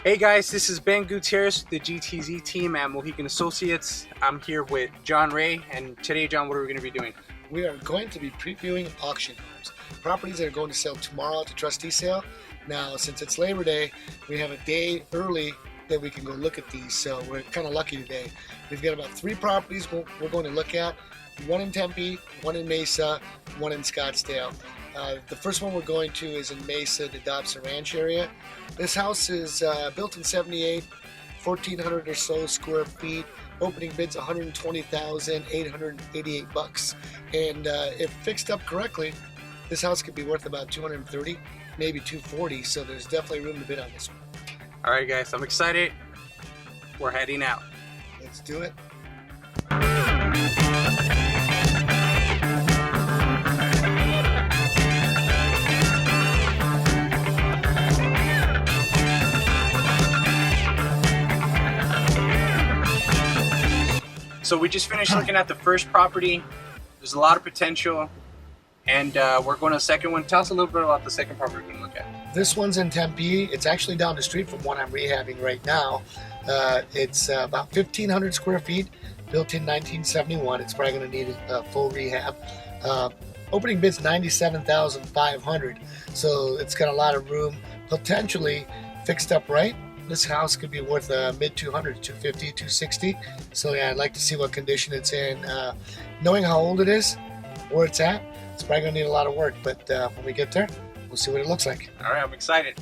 Hey guys, this is Ben Gutierrez with the GTZ team at Mohican Associates. I'm here with John Ray, and today, John, what are we going to be doing? We are going to be previewing auction homes, properties that are going to sell tomorrow at the trustee sale. Now, since it's Labor Day, we have a day early that we can go look at these, so we're kind of lucky today. We've got about 3 properties we're going to look at, one in Tempe, one in Mesa, one in Scottsdale. The first one we're going to is in Mesa, the Dobson Ranch area. This house is built in 78, 1,400 or so square feet. Opening bid's $120,888, and if fixed up correctly, this house could be worth about $230, maybe $240. So there's definitely room to bid on this one. All right, guys, I'm excited. We're heading out. Let's do it. So we just finished looking at the first property. There's a lot of potential, and we're going to the second one. Tell us a little bit about the second property we're going to look at. This one's in Tempe. It's actually down the street from one I'm rehabbing right now. It's about 1,500 square feet, built in 1971. It's probably going to need a full rehab. Opening bid's $97,500, so it's got a lot of room. Potentially fixed up right, this house could be worth mid 200s, 250, 260. So yeah, I'd like to see what condition it's in. Knowing how old it is, where it's at, it's probably gonna need a lot of work, but when we get there, we'll see what it looks like. All right, I'm excited.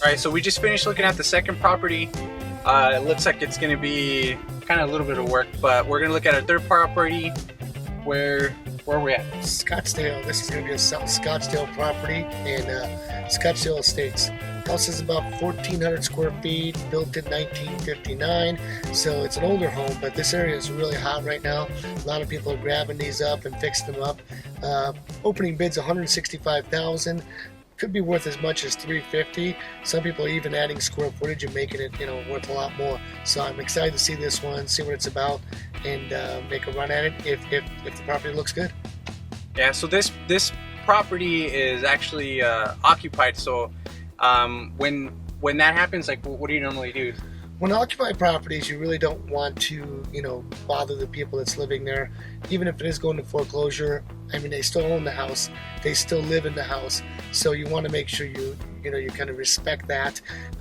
All right, so we just finished looking at the second property. It looks like it's going to be kind of a little bit of work, but we're going to look at a third property. Where are we at? Scottsdale. This is going to be a South Scottsdale property in Scottsdale Estates. House is about 1,400 square feet, built in 1959. So it's an older home, but this area is really hot right now. A lot of people are grabbing these up and fixing them up. Opening bid's $165,000. Could be worth as much as $350. Some people are even adding square footage and making it, worth a lot more. So I'm excited to see this one, see what it's about, and make a run at it if the property looks good. Yeah. So this property is actually occupied. So when that happens, like, what do you normally do? When occupied properties, you really don't want to, bother the people that's living there. Even if it is going to foreclosure, I mean, they still own the house, they still live in the house, so you want to make sure you kind of respect that.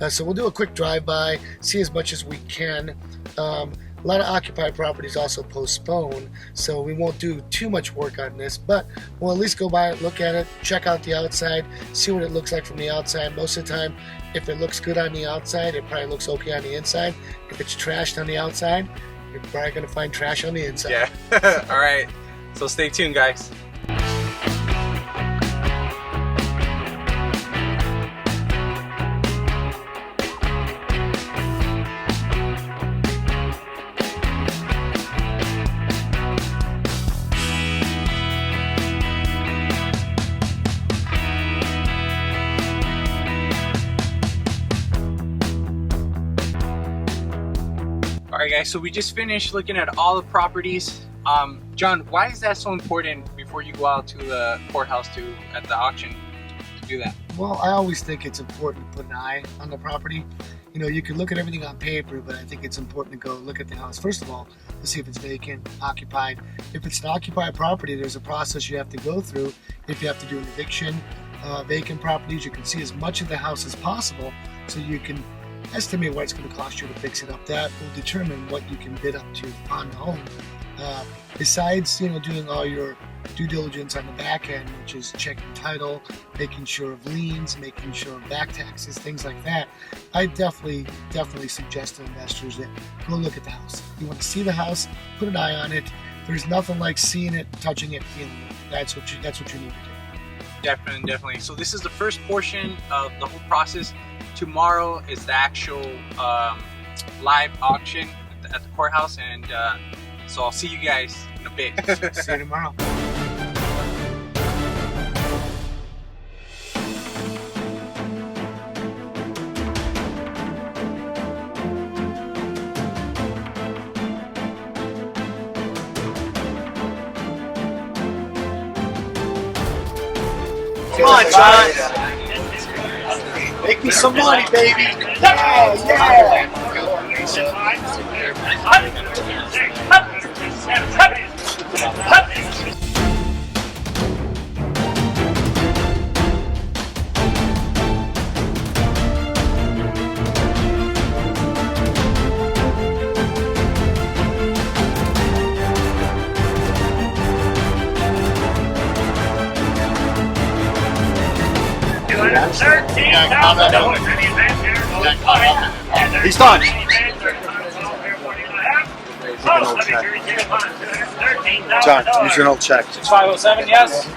So we'll do a quick drive-by, see as much as we can. A lot of occupied properties also postpone, so we won't do too much work on this, but we'll at least go by it, look at it, check out the outside, see what it looks like from the outside. Most of the time, if it looks good on the outside, it probably looks okay on the inside. If it's trashed on the outside, you're probably going to find trash on the inside. Yeah. All right. So stay tuned, guys. All right, guys, so we just finished looking at all the properties. John, why is that so important before you go out to the courthouse at the auction to do that? Well, I always think it's important to put an eye on the property. You can look at everything on paper, but I think it's important to go look at the house. First of all, to see if it's vacant, occupied. If it's an occupied property, there's a process you have to go through. If you have to do an eviction, vacant properties, you can see as much of the house as possible so you can estimate what it's going to cost you to fix it up. That will determine what you can bid up to on the home. Besides, doing all your due diligence on the back end, which is checking title, making sure of liens, making sure of back taxes, things like that, I definitely suggest to investors that go look at the house. You want to see the house, put an eye on it. There's nothing like seeing it, touching it, feeling it. That's what you need to do. Definitely. So this is the first portion of the whole process. Tomorrow is the actual live auction at the courthouse, and so I'll see you guys in a bit. See you tomorrow. Come on, John. Make me some money, baby. Yeah. He's done. John, use your old check. 507, yes.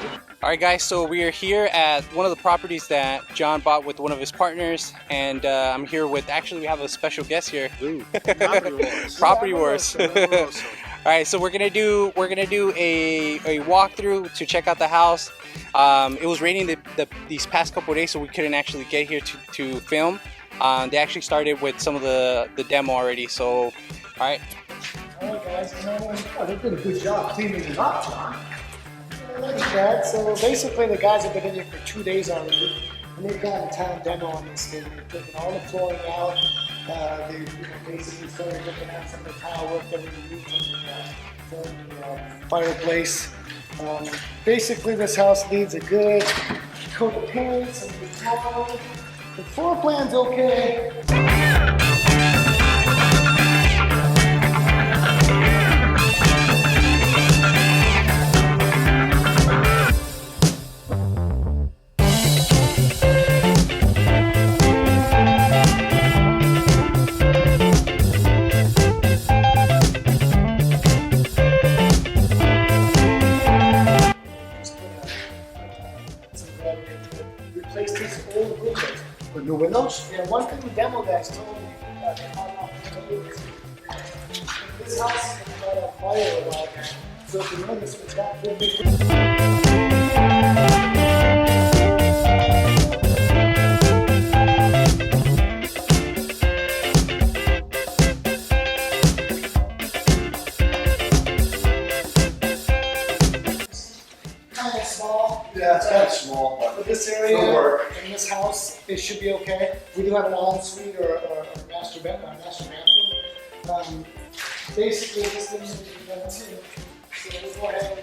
All right, guys. So we are here at one of the properties that John bought with one of his partners, and I'm here with. Actually, we have a special guest here. Ooh, Property Wars. Property Wars. All right, so we're gonna do a walkthrough to check out the house. It was raining these past couple of days, so we couldn't actually get here to film. They actually started with some of the demo already. So, all right. All right, guys. They've done a good job cleaning it up, John. Not too bad. So basically, the guys have been in here for 2 days already, and they've gotten a town demo on this thing. They've taken all the flooring out. They basically started looking at some of the tile work that we need from the fireplace. Basically, this house needs a good coat of paint, some good tile. The floor plan's okay. Replace these old windows with new windows. Yeah, one thing the demo guys told me this house has got a fire a while back. So if you notice, it's got good big. Kind of small. Yeah, it's kind of small, For but this area, it'll work. in this house, it should be okay. We do have an ensuite or a master bathroom. Basically, this thing is done too. So we'll go ahead and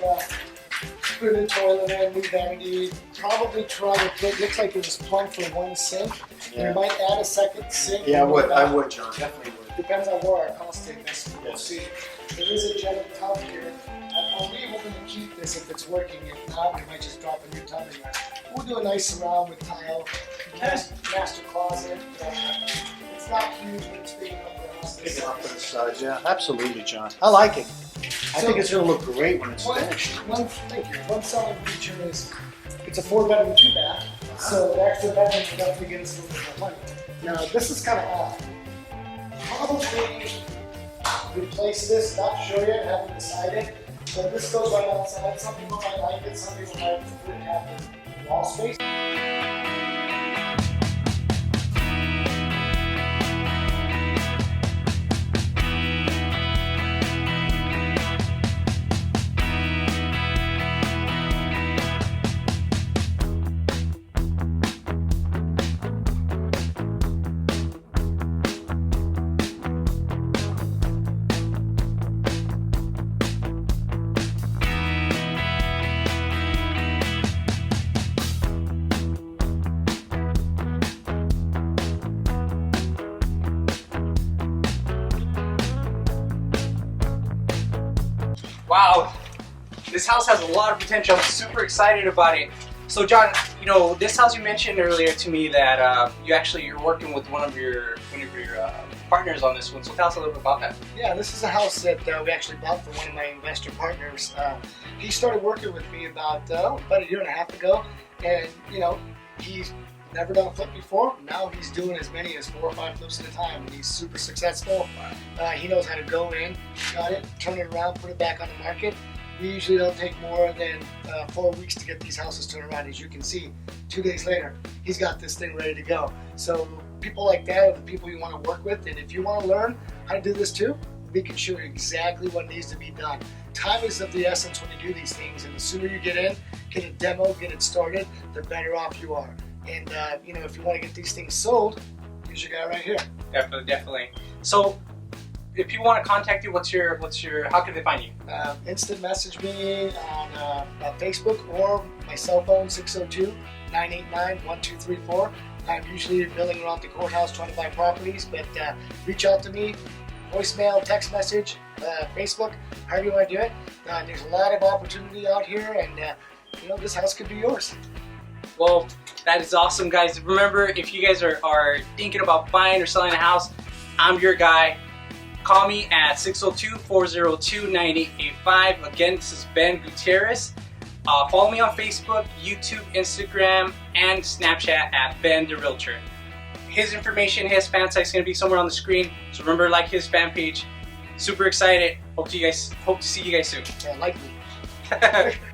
put a new toilet in, new vanity. Probably try to put, looks like it was plumbed for one sink. Yeah. You might add a second sink. Yeah, I would, John. Definitely would. Depends on where our cost take us. We'll Yes. see. There is a jet tub here. I'm really hoping to keep this if it's working. If not, we might just drop a new tub in there. We'll do a nice surround with tile, master closet. It's not huge, but it's big enough for us. Pick it up to the sides, yeah. Absolutely, John. I like it. I think it's going to look great when it's finished. Thank you. One selling feature is it's a 4-bedroom, 2-bath, so the extra bedroom will definitely get us a little bit more money. Now, this is kind of odd. Probably replace this, not sure yet, haven't decided. So this goes right outside. Some people might like it, some people might prefer to have the wall space. This house has a lot of potential. I'm super excited about it. So John, you know, this house you mentioned earlier to me that you're working with one of your partners on this one. So tell us a little bit about that. Yeah, this is a house that we actually bought for one of my investor partners. He started working with me about a year and a half ago, and you know, he's never done a flip before. Now he's doing as many as 4 or 5 flips at a time, and he's super successful. He knows how to go in, got it, turn it around, put it back on the market. We usually don't take more than 4 weeks to get these houses turned around. As you can see, 2 days later, he's got this thing ready to go. So people like that are the people you want to work with. And if you want to learn how to do this too, we can show you exactly what needs to be done. Time is of the essence when you do these things. And the sooner you get in, get a demo, get it started, the better off you are. And you know, if you want to get these things sold, here's your guy right here. Definitely. So if people want to contact you, how can they find you? Instant message me on Facebook or my cell phone, 602-989-1234. I'm usually milling around the courthouse trying to buy properties, but reach out to me, voicemail, text message, Facebook, however you want to do it. There's a lot of opportunity out here, and you know, this house could be yours. Well, that is awesome, guys. Remember, if you guys are thinking about buying or selling a house, I'm your guy. Call me at 602-402-9885. Again, this is Ben Gutierrez. Follow me on Facebook, YouTube, Instagram, and Snapchat at Ben the Realtor. His information, his fan site is going to be somewhere on the screen. So remember, like his fan page. Super excited. Hope to see you guys soon. Yeah, like me.